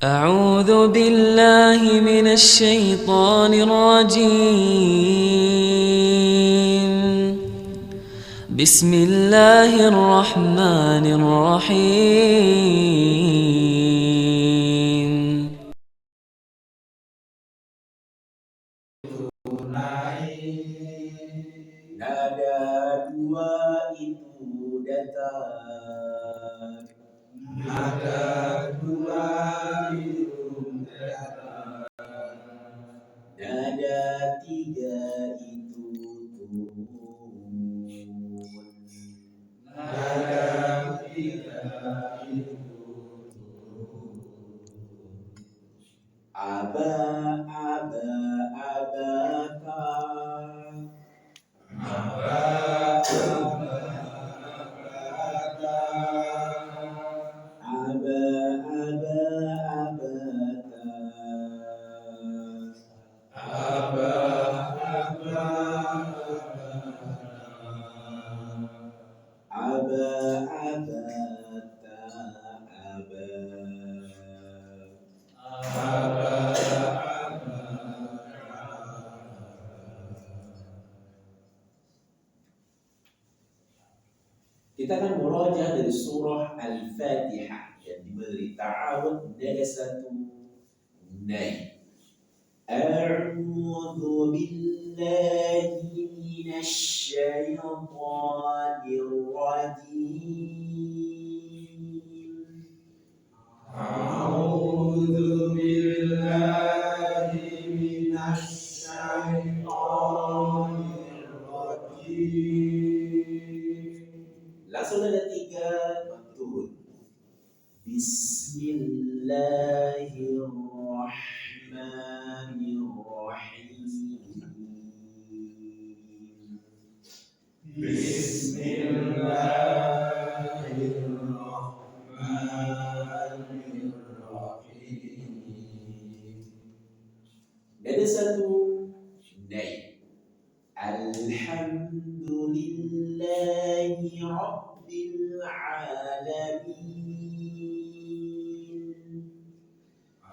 أعوذ بالله من الشيطان الرجيم. بسم الله الرحمن الرحيم. Nada dua itu datar. Nada dua itu datar. Nada tiga itu turun. Nada tiga itu turun. Aba, aba, abakar. Aba, aba, abakar. Aba, aba, abakar. Aba, aba, abakar. Aba, aba, Kita akan murajaah dari surah Al-Fatihah yang diberi ta'awud dari satu nai. A'udzu billahi minasy syaithanir rajim. A'udzu billahi minasy syaithanir rajim. Langsung ada tiga turun. Bismillahirrahmanirrahim. Bismillahirrahmanirrahim. Ada satu nai. Alhamdulillahi Rabbil Alamin.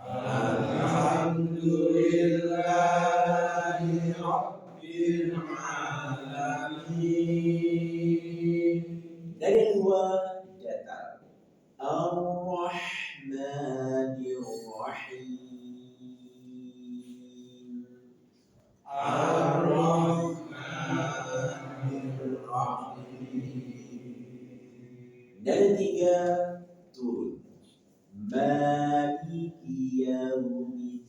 Alhamdulillahi Rabbil Alamin. Dari dua datar. Ar-Rahmanir Rahim. Ar-Rahmanir Rahim. Dari tiga turun. Maliki yaumiddin.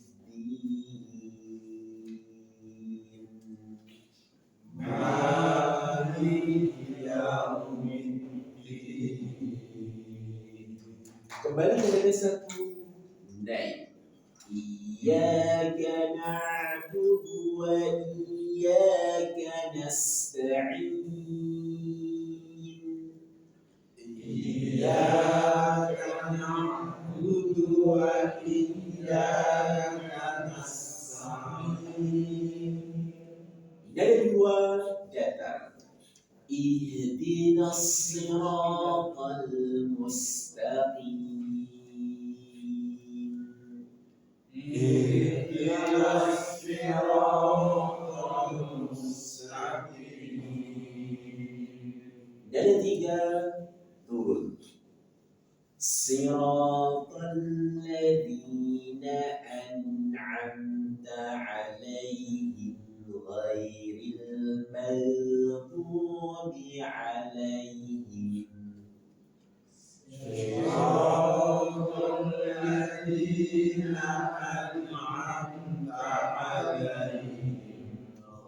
Maliki yaumiddin. Kembali kepada satu nai. Iyyaka na'budu wa iyyaka nasta'in. Iyyaka na'budu wa iyyaka nasta'in. Dari dua datar. Ihdinas siratal mustaqim. Ihdinas siratal mustaqim. Dari tiga turun. Siratal ladzina an'amta 'alaihim ghairil maghdubi 'alaihim. Siratal ladzina an'amta 'alaihim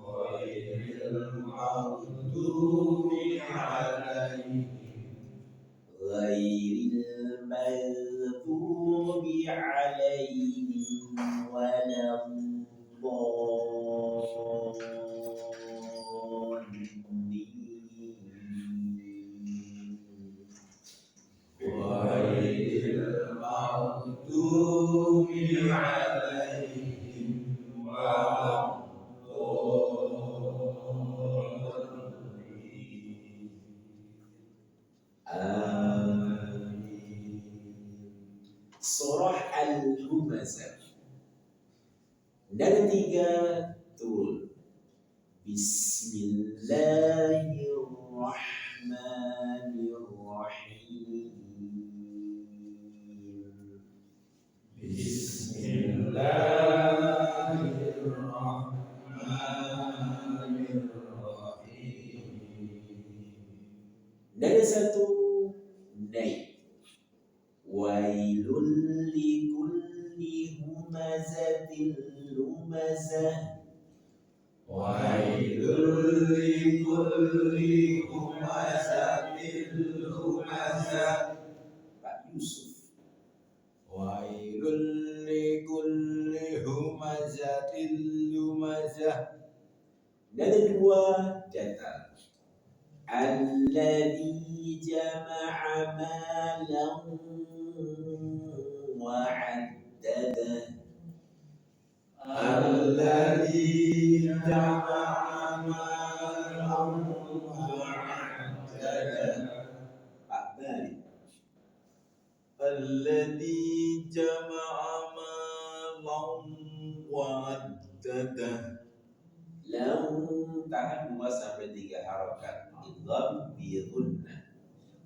ghairil maghdubi 'alaihim. غير المغضوب عليهم ولا الضالين. غير المغضوب عليهم ولا الضالين. Surah Al al-humazah. Dan tiga turun. Bismillahirrahmanirrahim. Dan satu naik. Wailul likulli humazatin lumazah. Wailul likulli humazatin lumazah. Pak Yusuf. Wailul likulli humazatin lumazah. Dan dua datar. Alladzi jama'a malan wa 'addadah. Alladzi jama'a malan wa 'addadah. Pak Bari. Alladzi jama'a malan wa 'addadah. Lam tahan 2 sampai 3 harokat. Idgham bi gunnah.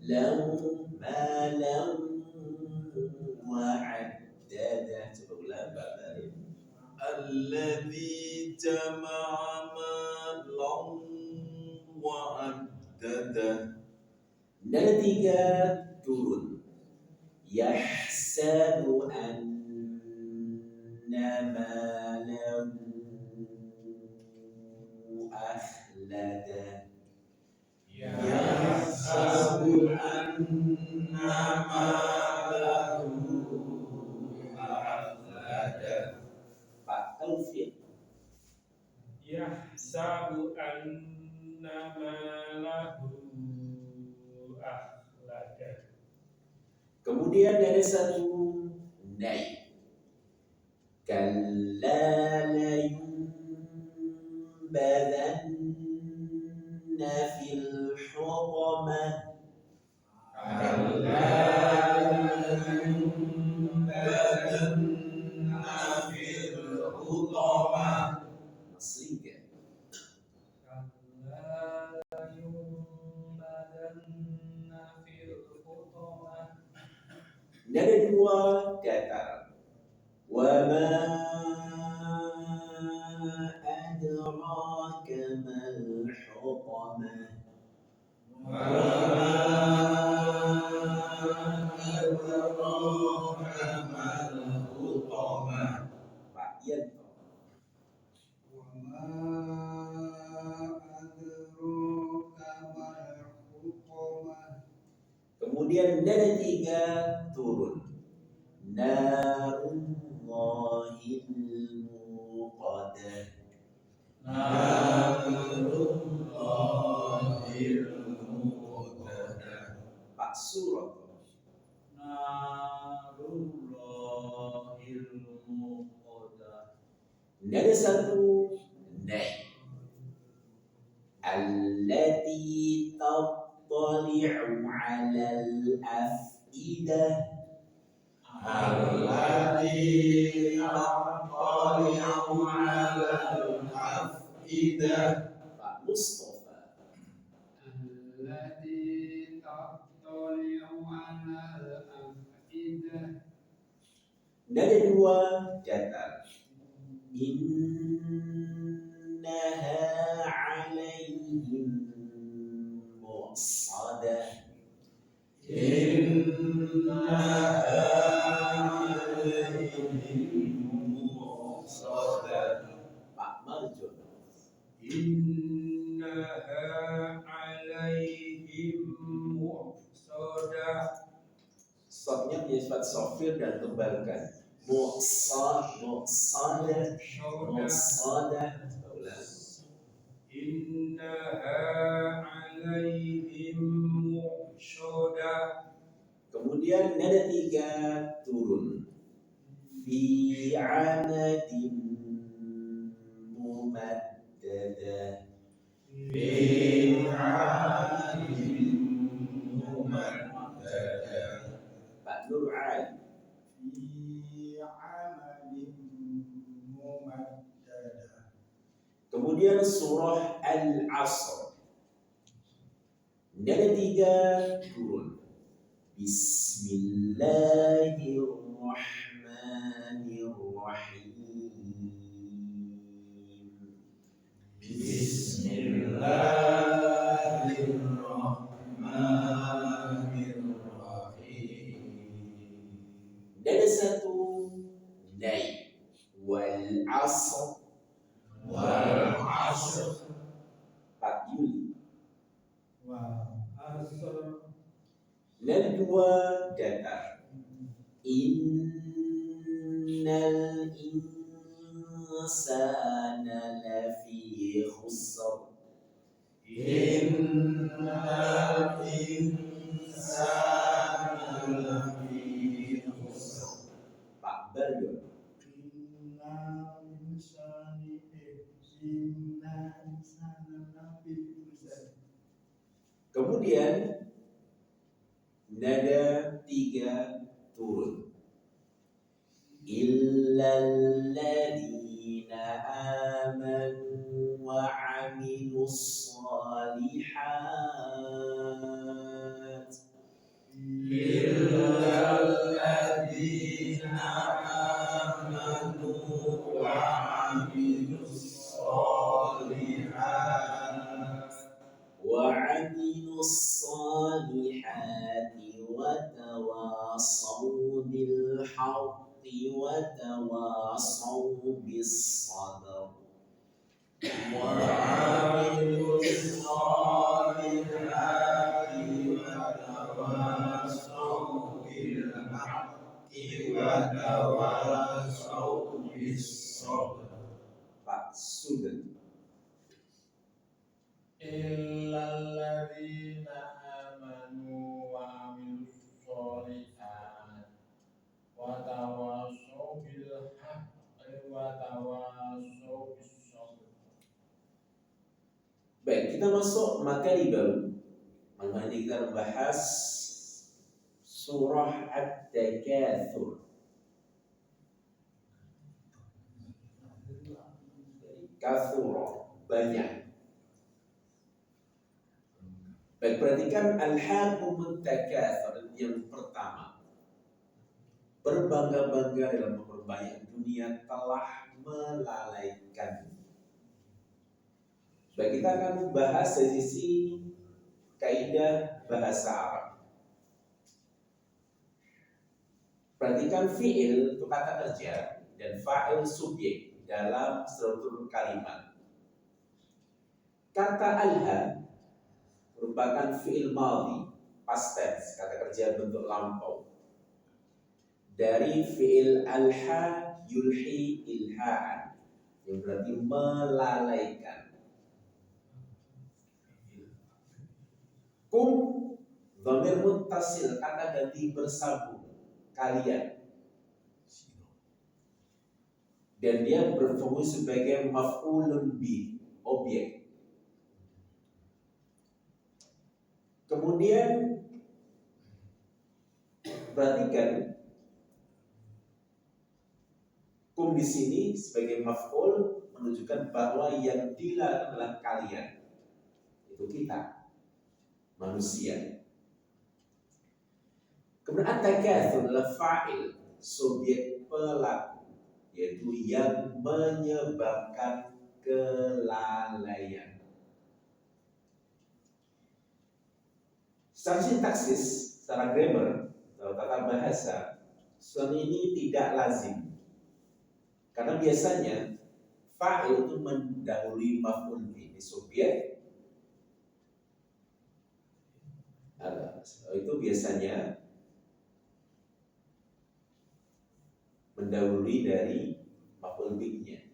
Lam malam wa 'addadah. Coba ulang Pak Bari. Alladzi jama'a malan wa 'addadah. Dan tiga turun. Yahsabu anna malahu akhlada. Yahsabu anna malahu akhlada. Pak Taufik. Yahsabu anna malahu akhlada. Kemudian dari satu naik. Kalla layunbadanna fil hutamah. Kalla layunbadanna fil hutamah. Masih Kalla yunbadanna fil hutamah. ada dua datar. Wa ma adraka mal hutamah. Wa ma adraka mal hutamah. Pak Yanto. Wa ma adraka mal hutamah. Kemudian dari tiga turun. Narullahil muqadah. Narullahil muqadah. Pak Surat. Narullahil muqadah. Ada satu naik. Allati tattali'u 'alal afidah. Alladzi tattali'u 'alal afidah. Pak Mustafa. Alladzi tattali'u 'alal afidah. Ada dua datar. Innaha 'alaihim mu'sadah. Innaha 'alaihim mu'sadah. Pak Marjon. Innaha alaihim mu'sadah. Stopnya punya sifat sofir dan tebalkan. Mu'sadah. Mu'sadah. Innaha alaihim mu'sadah. Kemudian nada tiga turun. Fi 'amadin mumaddadah. Fi 'alim mumaddadah. Pak Nur Ali. Fi Kemudian surah Al-Asr. Nada 3 turun. Bismillahirrahmanirrahim. Bismillahirrahmanirrahim. Nada 1 naik. Wal asr. Wal asr. 4 Juli. Wal asr. Nada 2 datar. Innal insana lafi khusr. Innal insana lafi khusr. Pak Baryo. Innal insana lafi khusr. Kemudian nada 3 turun. Illalladzina amanu wa amilus shalihat. Illalladzina amanu wa amilus shalihat. وعملوا الصالحات وتواصوا بالحق وتواصوا بالصبر. وعملوا الصالحات وتواصوا بالحق وتواصوا بالصبر. Pak Sugeng. Illalladzina amanu wa amilus sholihat wa tawassaw bil haqqi wa tawassaw bis sabr. Baik, kita masuk materi baru. Mana kita membahas surah At-Takatsur. Katsura, banyak. Baik, perhatikan Al-Hakumut Takatsur yang pertama. Berbangga-bangga dalam memperbanyak dunia telah melalaikan. Baik, kita akan membahas dari sisi kaidah bahasa Arab. Perhatikan fi'il itu kata kerja dan fa'il subjek dalam struktur kalimat. Kata alha merupakan fi'il madhi, past tense, kata kerja bentuk lampau. Dari fi'il alha yulhi ilha'an, yang berarti melalaikan. Kum dhamir muttasil, kata ganti bersambung, kalian. Dan dia berfungsi sebagai maf'ulun bi, objek. Kemudian perhatikan kum di sini sebagai maf'ul menunjukkan bahwa yang dilarang adalah kalian, itu kita, manusia. Kemudian at-takatsur adalah fa'il, subjek pelaku, yaitu yang menyebabkan kelalaian. Secara sintaksis, secara grammar, atau tata bahasa, susun ini tidak lazim. Karena biasanya fa'il itu mendahului maf'ul bih, subjek. Itu biasanya mendahului dari maf'ul bihnya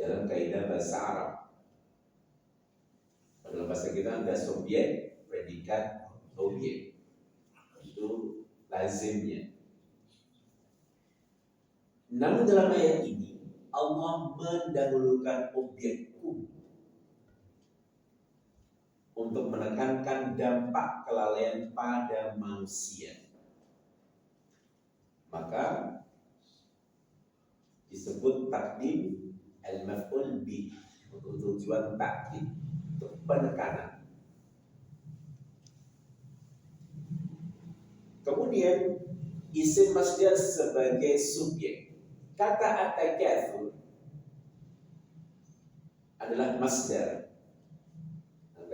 dalam kaidah bahasa Arab. Dalam bahasa kita ada subjek, predikat, objek. Itu lazimnya. Namun dalam ayat ini Allah mendahulukan objek kum untuk menekankan dampak kelalaian pada manusia. Maka disebut takdim al-maf'ul bih, untuk tujuan takkid, untuk penekanan. Kemudian isim masdar sebagai subjek. Kata at-takatsur adalah masdar.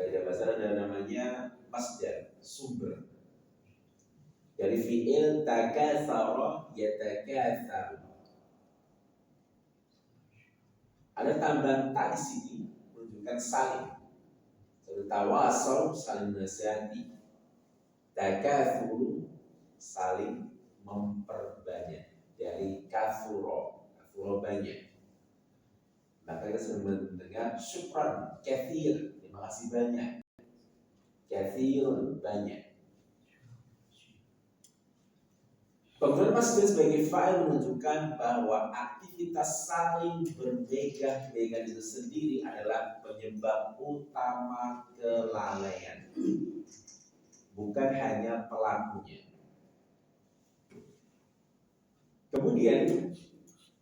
Kaidah bahasa ada namanya masdar, sumber. Dari fi'il takatsara yatakatsar. Ada tambahan ta di sini menunjukkan saling. Seperti tawasau, saling menasihati. Takatsuru, saling memperbanyak. Dari katsura, katsura banyak. Maka kita sering mendengar syukran, katsir, terima kasih banyak. Katsirun, banyak. Penggunaan masdar sebagai fa'il menunjukkan bahwa aktivitas saling berpegang-pegang itu sendiri adalah penyebab utama kelalaian, bukan hanya pelakunya. Kemudian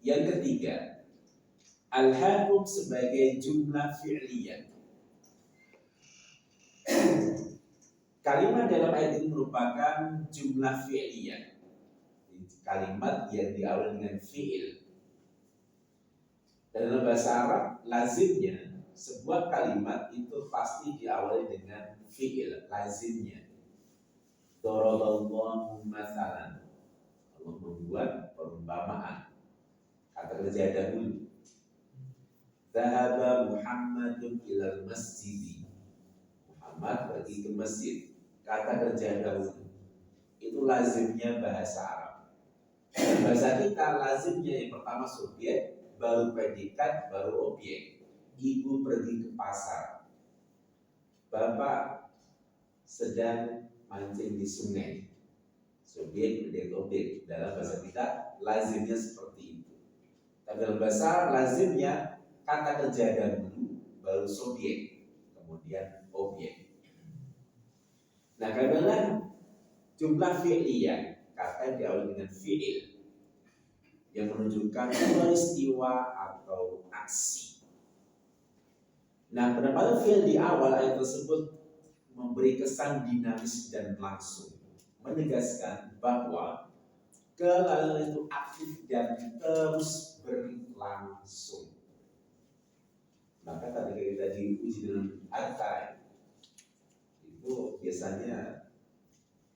yang ketiga, al-hakum sebagai jumlah fi'liyah. Kalimat dalam ayat ini merupakan jumlah fi'liyah. Kalimat yang diawali dengan fi'il. Dan dalam bahasa Arab, lazimnya sebuah kalimat itu pasti diawali dengan fi'il, lazimnya. Daraballahu mathalan. Allah membuat perumpamaan. Kata kerja dahulu. Dhahaba Muhammadun ilal masjid. Muhammad pergi ke masjid. Kata kerja dahulu. Itu lazimnya bahasa Arab. Bahasa kita lazimnya yang pertama subjek, baru predikat, baru objek. Ibu pergi ke pasar. Bapak sedang mancing di sungai. Subjek, predikat, objek. Dalam bahasa kita lazimnya seperti itu. Tapi dalam bahasa lazimnya kata kerja dahulu, baru subjek, kemudian objek. Nah, kadang-kadang jumlah fi'liyah kata diawali dengan fi'il yang menunjukkan peristiwa atau aksi. Nah, penempatan fi'il di awal ayat tersebut memberi kesan dinamis dan langsung, menegaskan bahwa kelalaian itu aktif dan terus berlangsung. Maka ketika kita diuji dengan arti itu biasanya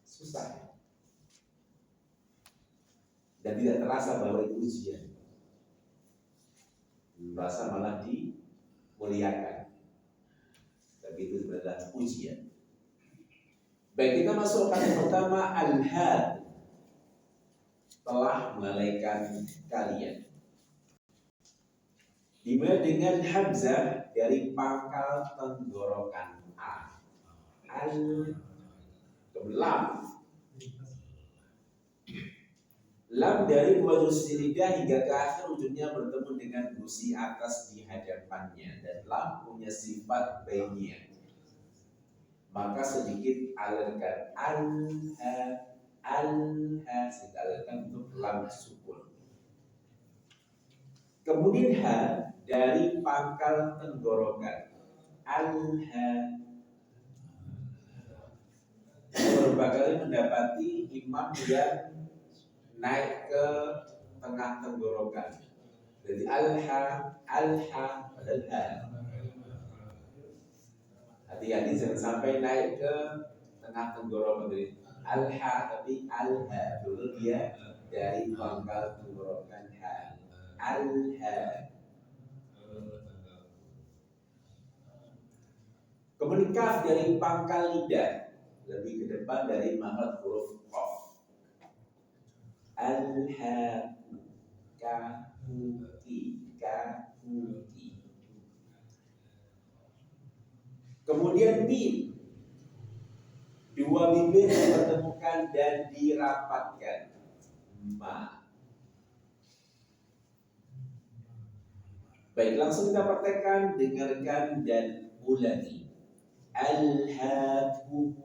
susah dan tidak terasa bahwa itu ujian, merasa malah dimuliakan, tapi itu adalah ujian. Baik, kita masuk kata pertama, al-had, telah melalaikan kalian. Dimulai dengan hamzah dari pangkal tenggorokan a, lam. Lam dari dua gusi lidah hingga ke akhir ujungnya bertemu dengan gusi atas di hadapannya, dan lam punya sifat bainiyah. Maka sedikit alirkan al-ha sehingga alirkan untuk lam sukun. Kemudian ha dari pangkal tenggorokan al-ha. Beberapa kali mendapati imam yang naik ke tengah tenggorokan. Jadi al-ha padahal ha. Hati-hati jangan sampai naik ke tengah tenggorokan. Jadi al-ha tapi al-ha. Dulu dia dari pangkal tenggorokan ha. Al-ha. Kemudian kaf dari pangkal lidah, lebih ke depan dari makhraj huruf qaf. Al-ha-u ka-hu-ki. Kemudian mim, dua bibir dipertemukan dan dirapatkan. Ma. Baik, langsung kita praktekkan, dengarkan dan ulangi. Al-ha-u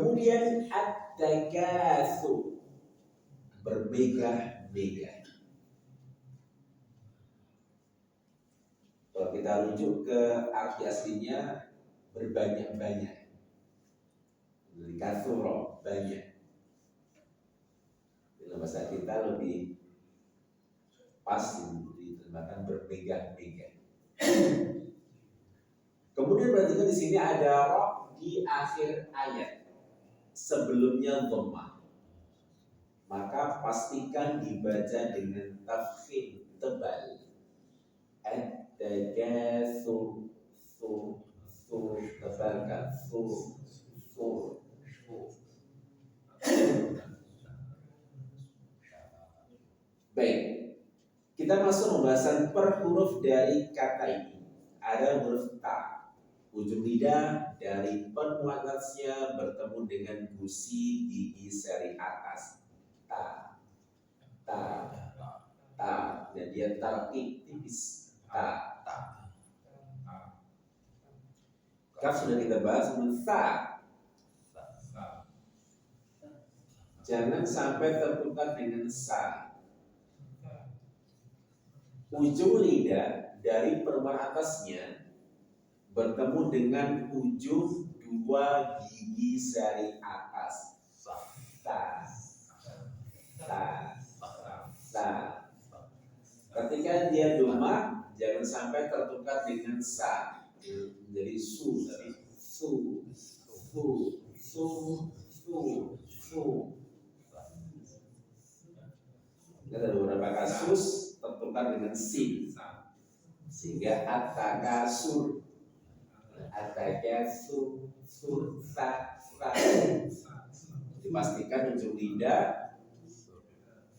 Kemudian at-takatsur, bermegah-megah. Kalau kita rujuk ke arti aslinya, berbanyak-banyak. Dari katsura, banyak. Dalam bahasa kita lebih pas diterjemahkan bermegah-megah. Kemudian perhatikan di sini ada ra di akhir ayat. Sebelumnya dhammah. Maka pastikan dibaca dengan tafkhim tebal. At-takatsur, sur, tebalkan, sur. Baik, kita masuk pembahasan per huruf dari kata ini. Ada huruf ta, ujung lidah dari penguat atasnya bertemu dengan gusi gigi seri atas. Ta, dan dia tarkik tipis. Ta. Kaf sudah kita bahas, sa. Jangan sampai tertukar dengan sa. Ujung lidah dari permukaan atasnya bertemu dengan ujung dua gigi seri atas. Ta. Ketika dia domah, jangan sampai tertukar dengan sa, jadi su. Ada beberapa kasus tertukar dengan sin, sehingga at-takatsur, sa. Dipastikan ujung lidah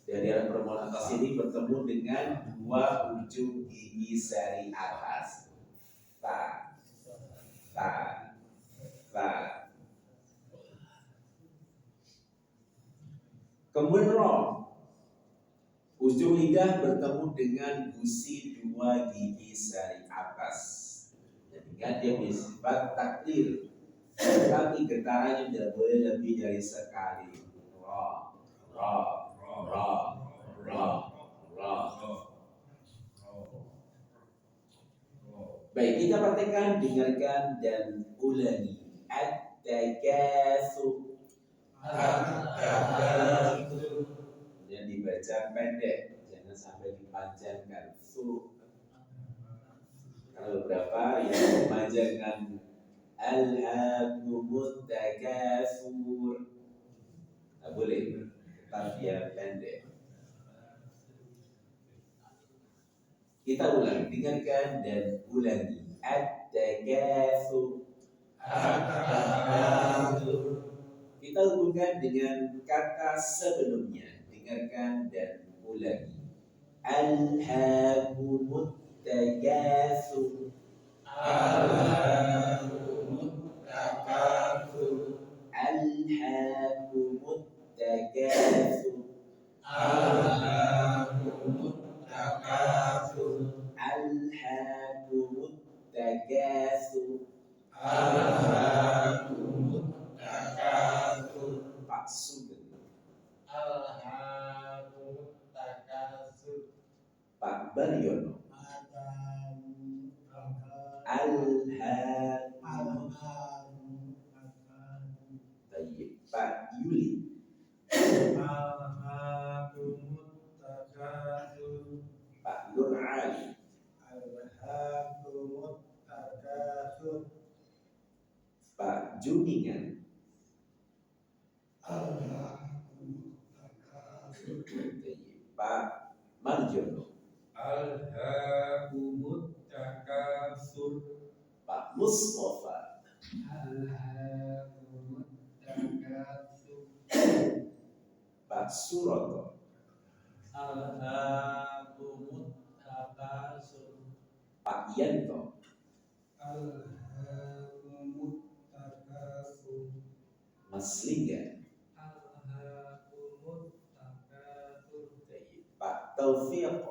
dari arah permukaan atas ini bertemu dengan dua ujung gigi seri atas. Ta. Kemudian ro, ujung lidah bertemu dengan gusi dua gigi seri atas. Jadi dia bersifat takdir, tapi getarannya tidak boleh lebih dari sekali. Ra. Baik, kita praktekkan, dengarkan dan ulangi. At-takatsur. Kemudian dibaca pendek, jangan sampai dipanjangkan. Kalau beberapa yang memanjangkan alhaakumut takatsur, tak boleh, tetap dia pendek. Kita ulangi, dengarkan dan ulangi. At-takatsur. Kita hubungkan dengan kata sebelumnya. Dengarkan dan ulangi. Alhaakumut takatsur. Alhaakumut takatsur. Pak Sugeng. Pak Baryono. Baik, Pak Yuli. Pak Nur Ali. Pak Juningan. Pak Marjono. Alhaakumut takatsur. Pak Mustafa. Pak Suroto. Pak Yanto. Mas Lingga. Pak Taufiq.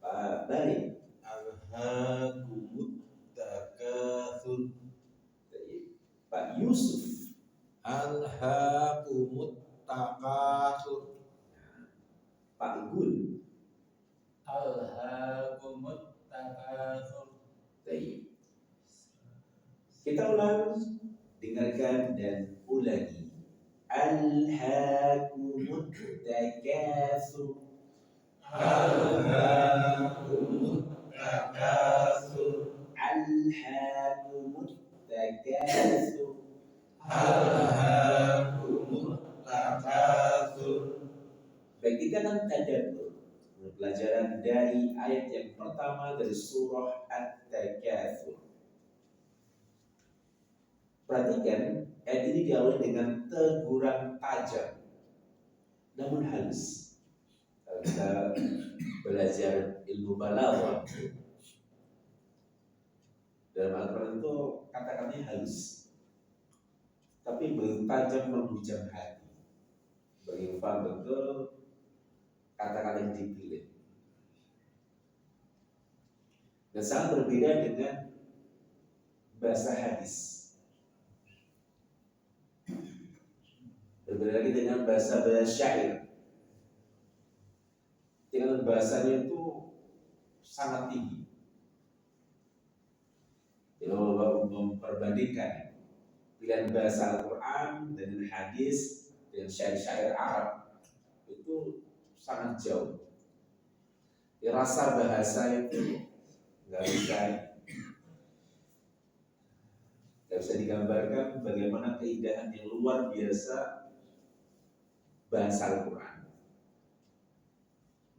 Pak Bari. Alhaakumut takatsur. Yusuf. Alhaakumut takatsur. Pak Gun. Alhaakumut takatsur. Baik. Kita ulang, dengarkan dan ulangi. Alhaakumut takatsur. Alhaakumut takatsur. Alhaakumut takatsur. Alhaakumut takatsur. Baik, kita akan tadabbur pelajaran dari ayat yang pertama dari surah At-Takatsur. Perhatikan, ayat ini diawali dengan teguran tajam namun halus. Kalau kita belajar ilmu balaghah, dalam Al-Quran itu kata-katanya halus, tapi begitu tajam menghujam hati. Bagi paham betul kata-kata yang dipilih. Dan sangat berbeda dengan bahasa hadis. Berbeda lagi dengan bahasa syair. Dengan bahasanya itu sangat tinggi. Kalau memperbandingkan pilihan bahasa Al-Quran dengan hadis dengan syair-syair Arab itu sangat jauh. Rasa bahasa itu nggak bisa digambarkan bagaimana keindahan yang luar biasa bahasa Al-Quran.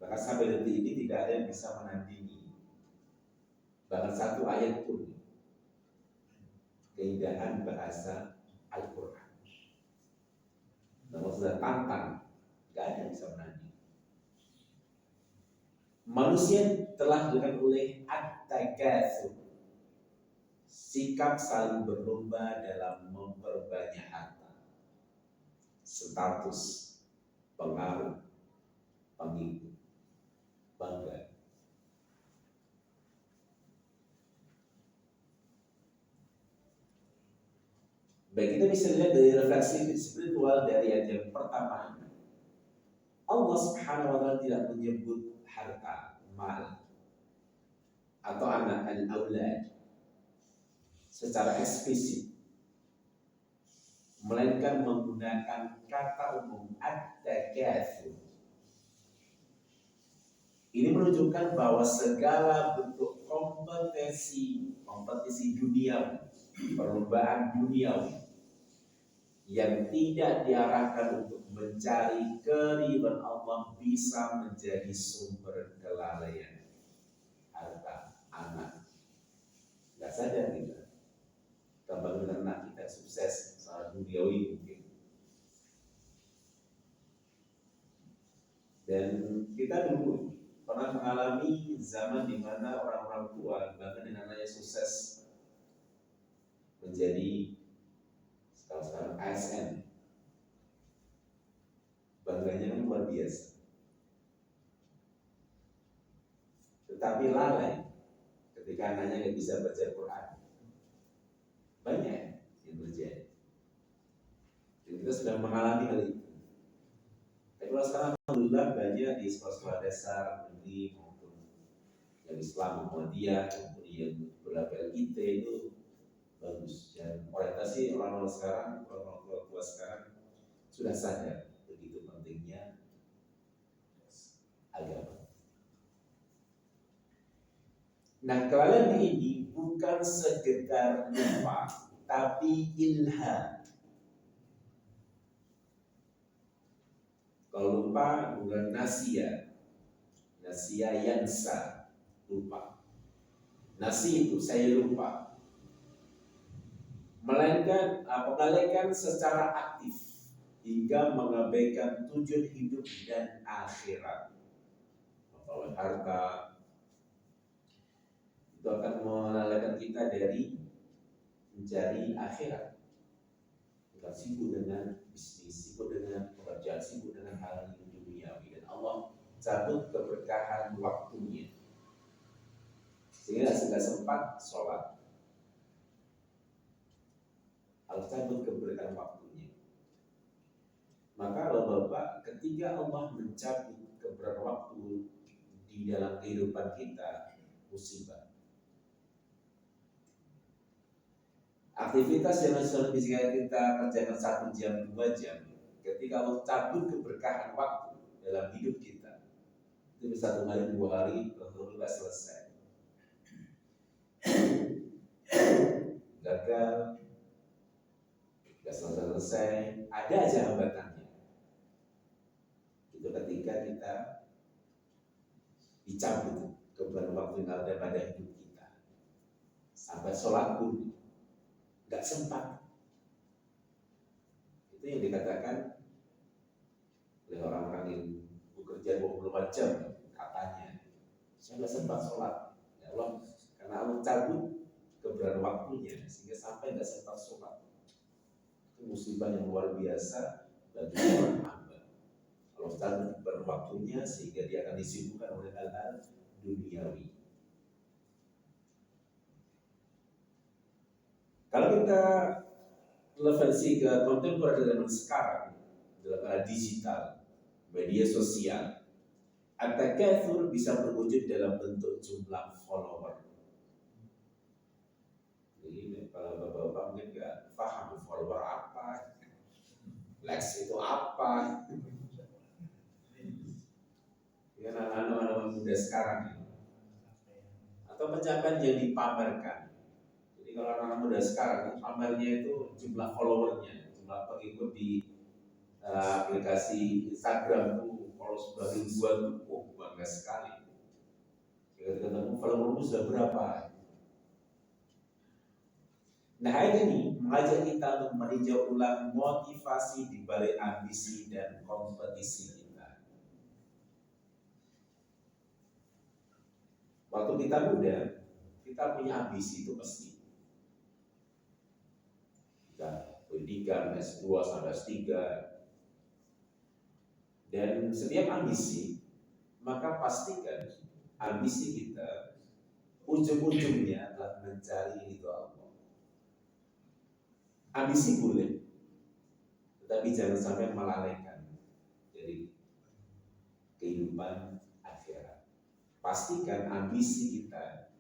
Bahkan sampai detik ini tidak ada yang bisa menandingi bahkan satu ayat pun keindahan bahasa Al-Quran. Namun sudah tantang, tidak ada yang bisa menandingi. Manusia telah dilakukan oleh at-takatsur, sikap saling berlomba dalam memperbanyak harta, status, pengaruh, pengikut, bangga. Baik, kita bisa lihat dari refleksi spiritual dari ayat yang pertama. Allah Subhanahu wa Ta'ala tidak menyebut harta, mal, atau anak al-aulad secara eksplisit, melainkan menggunakan kata umum at-takatsur. Ini menunjukkan bahwa segala bentuk kompetisi duniawi, perlombaan duniawi yang tidak diarahkan untuk mencari keridhaan Allah bisa menjadi sumber kelalaian. Harta, anak, nggak sadar kita. Tambah anak kita sukses secara duniawi mungkin. Dan kita dulu pernah mengalami zaman di mana orang-orang tua bahkan yang namanya sukses menjadi sekarang ASN, bangganya kan luar biasa. Tetapi lalai ketika anaknya nggak bisa baca Quran. Banyak yang terjadi. Dan kita sudah mengalami hal itu. Tapi kalau sekarang alhamdulillah banyak di sekolah-sekolah dasar negeri maupun yang Islam Muhammadiyah maupun yang berlabel IT itu bagus. Dan orientasi orang-orang sekarang, orang-orang tua sekarang sudah sadar begitu pentingnya agama. Nah, kelalaian ini bukan sekedar lupa, tapi ilham. Kalau lupa bukan nasia yansa, lupa. Nasi itu saya lupa. Melainkan mengabaikan secara aktif hingga mengabaikan tujuan hidup dan akhirat. Membawa harta itu akan melalaikan kita dari mencari akhirat. Kita sibuk dengan bisnis, sibuk dengan pekerjaan, sibuk dengan hal yang duniawi, dan Allah cabut keberkahan waktunya sehingga tidak sempat sholat Allah cabut keberkahan waktunya. Maka Bapak, ketika Allah mencabut keberkahan waktu di dalam kehidupan kita, musibah. Aktivitas yang harus bisa kita kerjakan 1 jam, 2 jam, ketika Allah cabut keberkahan waktu dalam hidup kita, itu bisa 1 hari, 2 hari, lalu selesai. Gagal, gak selesai, ada aja hambatannya. Itu ketika kita dicabut keberkahan waktu yang ada pada hidup kita, sampai sholat pun gak sempat. Itu yang dikatakan oleh orang-orang yang bekerja 24 jam, katanya saya gak sempat sholat. Ya Allah, karena Allah cabut keberkahan waktunya sehingga sampai gak sempat sholat. Itu musibah yang luar biasa bagi orang hamba. Allah cabut keberkahan waktunya sehingga dia akan disibukkan oleh hal-hal duniawi. Kalau kita relevansi ke kontemporer zaman sekarang dalam era digital, media sosial, at-takatsur bisa berwujud dalam bentuk jumlah follower. Jadi kalau bapak-bapak mungkin nggak paham follower apa, likes itu apa. Ya, anak-anak muda sekarang ini, atau pencapaian yang dipamerkan. Kalau anak muda sekarang pamernya itu jumlah followernya, jumlah pengikut di aplikasi Instagram tuh kalau sudah ribuan tuh bangga sekali. Jika ketemu followermu sudah berapa? Nah, ayat ini mengajak kita untuk meninjau ulang motivasi di balik ambisi dan kompetisi kita. Waktu kita muda, kita punya ambisi itu pasti. Pendidikan S2 sampai S3, dan setiap ambisi, maka pastikan ambisi kita ujung-ujungnya adalah mencari ridho Allah. Ambisi boleh, tetapi jangan sampai melalaikan dari kehidupan akhirat. Pastikan ambisi kita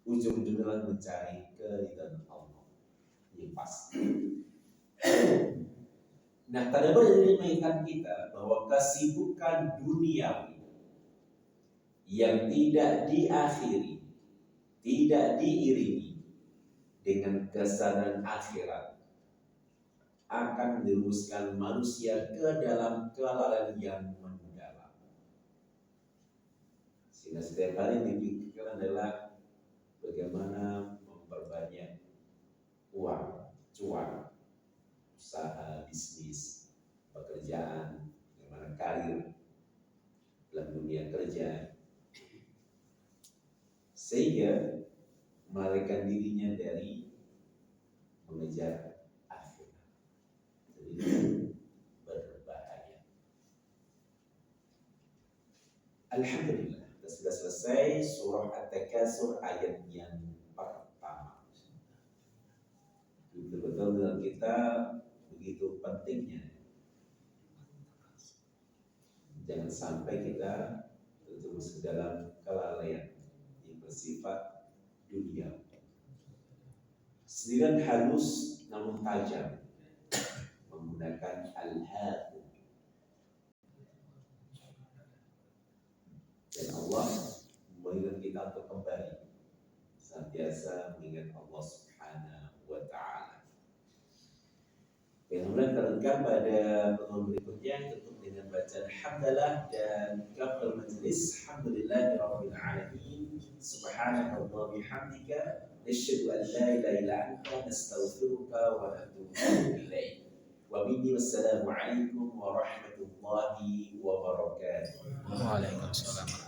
ujung-ujungnya adalah mencari keridhaan Allah. Ini pasti. Nah, tadabbur ini mengingatkan kita bahwa kesibukan duniawi yang tidak diakhiri, tidak diiringi dengan kesadaran akhirat akan menjerumuskan manusia ke dalam kelalaian yang mendalam. Sehingga setiap hari dipikirkan adalah bagaimana memperbanyak uang, cuan, usaha, bisnis, pekerjaan, bagaimana karir dalam dunia kerja, sehingga melarikan dirinya dari mengejar akhirat. Jadi berbahaya. Alhamdulillah, kita sudah selesai surah At-Takatsur ayat yang pertama. Betul-betul dalam kita begitu pentingnya. Jangan sampai kita terjerumus ke dalam kelalaian yang bersifat dunia. Sendirian halus namun tajam, menggunakan al-haqq. Dan Allah mengingat kita untuk kembali senantiasa mengingat Allah Subhanahu wa Ta'ala. Kemudian terangkan pada pertemuan berikutnya tutup dengan bacaan hamdalah dan kafir majlis. Alhamdulillahirabbil alamin. Subhanakallah bihamdika nasyhadu an la ilaha illa anta nastaghfiruka wa natubu ilaik. Wa bihi wassalamu alaikum warahmatullahi wabarakatuh. Waalaikumsalam.